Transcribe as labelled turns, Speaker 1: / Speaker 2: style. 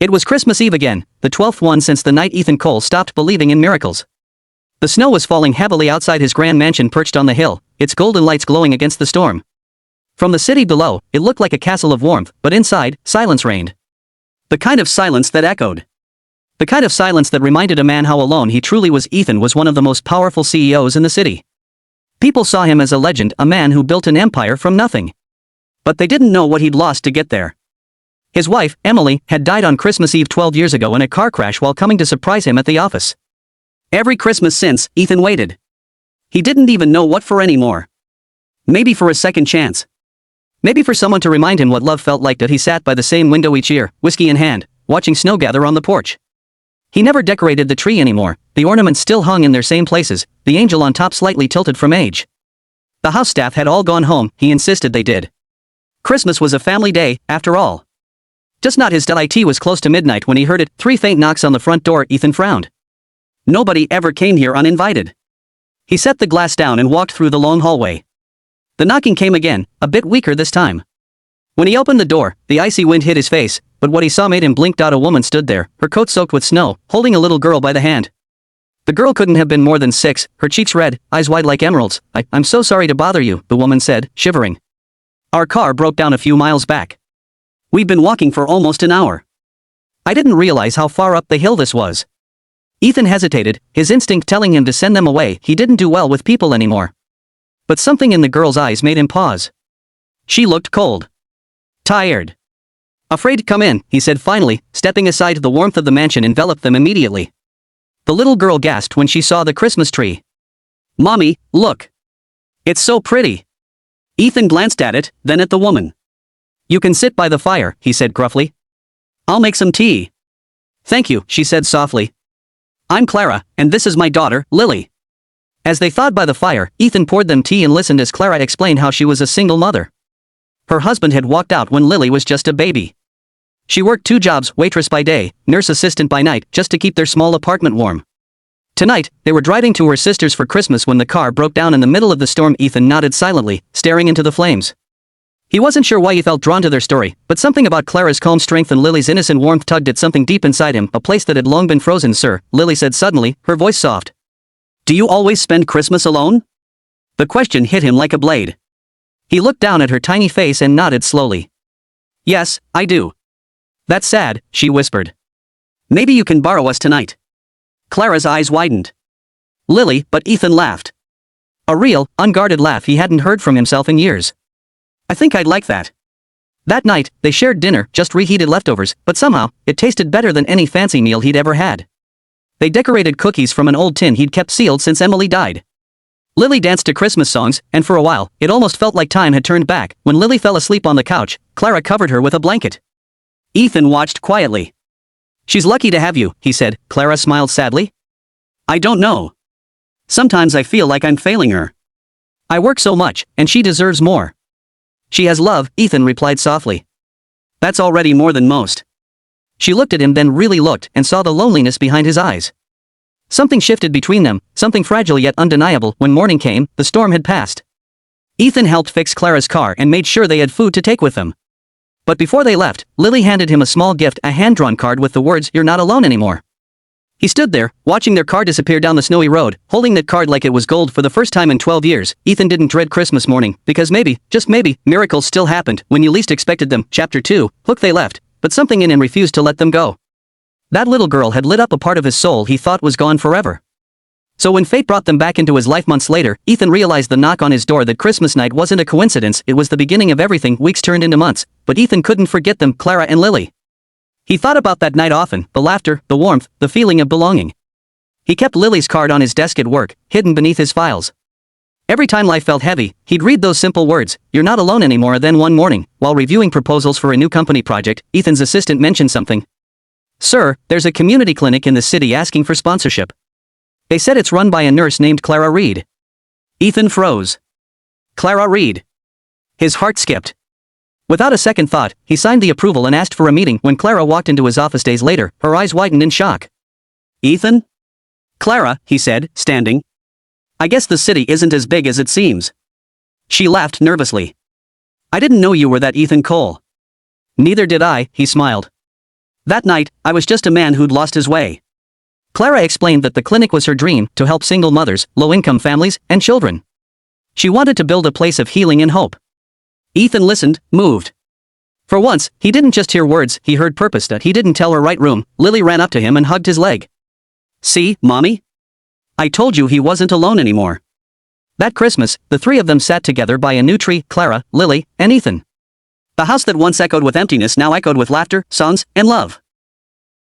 Speaker 1: It was Christmas Eve again, the 12th one since the night Ethan Cole stopped believing in miracles. The snow was falling heavily outside his grand mansion perched on the hill, its golden lights glowing against the storm. From the city below, it looked like a castle of warmth, but inside, silence reigned. The kind of silence that echoed. The kind of silence that reminded a man how alone he truly was. Ethan was one of the most powerful CEOs in the city. People saw him as a legend, a man who built an empire from nothing. But they didn't know what he'd lost to get there. His wife, Emily, had died on Christmas Eve 12 years ago in a car crash while coming to surprise him at the office. Every Christmas since, Ethan waited. He didn't even know what for anymore. Maybe for a second chance. Maybe for someone to remind him what love felt like. That he sat by the same window each year, whiskey in hand, watching snow gather on the porch. He never decorated the tree anymore, the ornaments still hung in their same places, the angel on top slightly tilted from age. The house staff had all gone home, he insisted they did. Christmas was a family day, after all. Just not his. It was close to midnight when he heard it, 3 faint knocks on the front door. Ethan frowned. Nobody ever came here uninvited. He set the glass down and walked through the long hallway. The knocking came again, a bit weaker this time. When he opened the door, the icy wind hit his face, but what he saw made him blink. A woman stood there, her coat soaked with snow, holding a little girl by the hand. The girl couldn't have been more than 6, her cheeks red, eyes wide like emeralds. I'm so sorry to bother you, the woman said, shivering. Our car broke down a few miles back. We'd been walking for almost an hour. I didn't realize how far up the hill this was. Ethan hesitated, his instinct telling him to send them away. He didn't do well with people anymore. But something in the girl's eyes made him pause. She looked cold. Tired. Afraid. Come in, he said finally, stepping aside. The warmth of the mansion enveloped them immediately. The little girl gasped when she saw the Christmas tree. Mommy, look. It's so pretty. Ethan glanced at it, then at the woman. You can sit by the fire, he said gruffly. I'll make some tea. Thank you, she said softly. I'm Clara, and this is my daughter, Lily. As they thawed by the fire, Ethan poured them tea and listened as Clara explained how she was a single mother. Her husband had walked out when Lily was just a baby. She worked 2 jobs, waitress by day, nurse assistant by night, just to keep their small apartment warm. Tonight, they were driving to her sister's for Christmas when the car broke down in the middle of the storm. Ethan nodded silently, staring into the flames. He wasn't sure why he felt drawn to their story, but something about Clara's calm strength and Lily's innocent warmth tugged at something deep inside him, a place that had long been frozen. Sir, Lily said suddenly, her voice soft. Do you always spend Christmas alone? The question hit him like a blade. He looked down at her tiny face and nodded slowly. Yes, I do. That's sad, she whispered. Maybe you can borrow us tonight. Clara's eyes widened. Lily, but Ethan laughed. A real, unguarded laugh he hadn't heard from himself in years. I think I'd like that. That night, they shared dinner, just reheated leftovers, but somehow, it tasted better than any fancy meal he'd ever had. They decorated cookies from an old tin he'd kept sealed since Emily died. Lily danced to Christmas songs, and for a while, it almost felt like time had turned back. When Lily fell asleep on the couch, Clara covered her with a blanket. Ethan watched quietly. She's lucky to have you, he said. Clara smiled sadly. I don't know. Sometimes I feel like I'm failing her. I work so much, and she deserves more. She has love, Ethan replied softly. That's already more than most. She looked at him, then really looked, and saw the loneliness behind his eyes. Something shifted between them, something fragile yet undeniable. When morning came, the storm had passed. Ethan helped fix Clara's car and made sure they had food to take with them. But before they left, Lily handed him a small gift, a hand-drawn card with the words, "You're not alone anymore." He stood there, watching their car disappear down the snowy road, holding that card like it was gold. For the first time in 12 years, Ethan didn't dread Christmas morning, because maybe, just maybe, miracles still happened when you least expected them. Chapter 2, Look, they left, but something in him refused to let them go. That little girl had lit up a part of his soul he thought was gone forever. So when fate brought them back into his life months later, Ethan realized the knock on his door that Christmas night wasn't a coincidence, it was the beginning of everything. Weeks turned into months, but Ethan couldn't forget them, Clara and Lily. He thought about that night often, the laughter, the warmth, the feeling of belonging. He kept Lily's card on his desk at work, hidden beneath his files. Every time life felt heavy, he'd read those simple words, "You're not alone anymore." Then one morning, while reviewing proposals for a new company project, Ethan's assistant mentioned something. "Sir, there's a community clinic in the city asking for sponsorship. They said it's run by a nurse named Clara Reed." Ethan froze. Clara Reed. His heart skipped. Without a second thought, he signed the approval and asked for a meeting. When Clara walked into his office days later, her eyes widened in shock. "Ethan?" "Clara," he said, standing. "I guess the city isn't as big as it seems." She laughed nervously. "I didn't know you were that Ethan Cole." "Neither did I," he smiled. That night, I was just a man who'd lost his way. Clara explained that the clinic was her dream to help single mothers, low-income families, and children. She wanted to build a place of healing and hope. Ethan listened, moved. For once, he didn't just hear words, he heard purpose. That he didn't tell her right room. Lily ran up to him and hugged his leg. "See, Mommy? I told you he wasn't alone anymore." That Christmas, the three of them sat together by a new tree, Clara, Lily, and Ethan. The house that once echoed with emptiness now echoed with laughter, songs, and love.